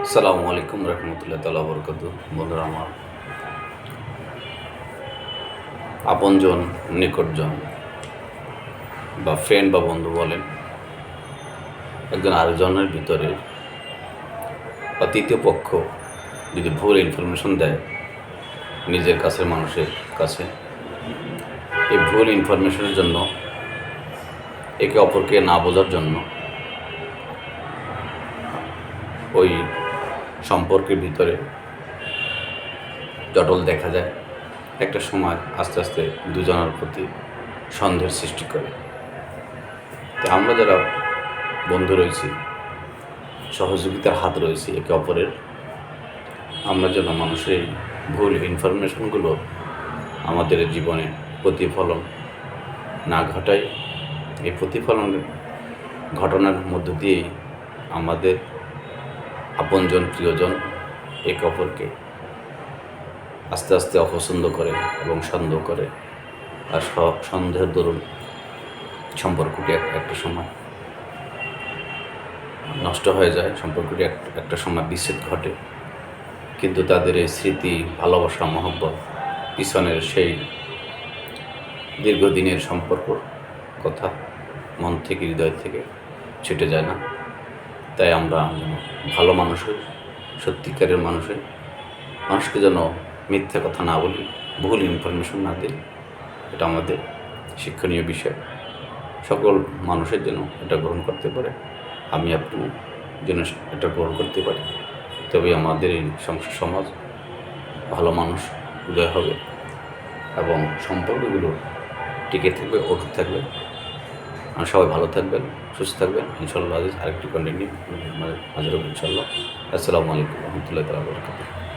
আসসালামু আলাইকুম রহমতুল্লাহ তাআলা বরকাতু। বন্ধুরা আমার, আপনজন, নিকটজন বা ফ্রেন্ড বা বন্ধু বলেন, একজন আরেকজনের ভিতরে বা তৃতীয় পক্ষ যদি ভুল ইনফরমেশন দেয় নিজের কাছের মানুষের কাছে, এই ভুল ইনফরমেশনের জন্য, একে অপরকে না বোঝার জন্য ওই সম্পর্কের ভিতরে জটল দেখা যায়। একটা সময় আস্তে আস্তে দুজনের প্রতি সন্দেহের সৃষ্টি করে। তো আমরা যারা বন্ধু রয়েছি, সহযোগিতার হাত রয়েছে একে অপরের, আমরা যেন মানুষের এই ভুল ইনফরমেশনগুলো আমাদের জীবনে প্রতিফলন না ঘটায়। এই প্রতিফলন ঘটনার মধ্য দিয়েই আমাদের আপনজন, প্রিয়জন একে অপরকে আস্তে আস্তে অপছন্দ করে এবং সন্দেহ করে। আর সন্দেহের দরুন সম্পর্কটি একটা সময় নষ্ট হয়ে যায়, সম্পর্কটি একটা সময় বিচ্ছেদ ঘটে। কিন্তু তাদের এই স্মৃতি, ভালোবাসা, মহব্বত, পিছনের সেই দীর্ঘদিনের সম্পর্ক কথা মন থেকে, হৃদয় থেকে ছুটে যায় না। তাই আমরা যেন ভালো মানুষের, সত্যিকারের মানুষকে যেন মিথ্যা কথা না বলি, ভুল ইনফরমেশন না দিই। এটা আমাদের শিক্ষণীয় বিষয়। সকল মানুষের যেন এটা গ্রহণ করতে পারে, আমি আপনি যেন এটা গ্রহণ করতে পারি। তবে আমাদের এই সংসার সমাজ ভালো মানুষ উদয় হবে এবং সম্পর্কগুলো টিকে থাকবে, অটুট থাকবে। আর সবাই ভালো থাকবেন, সুস্থ থাকবেন। ইনশাল্লাহ আরেকটি কন্টিনিউ হাজির হবো ইনশাল্লাহ। আসসালামু আলাইকুম রহমতুল্লাহ তাআলা বরকাতুহু।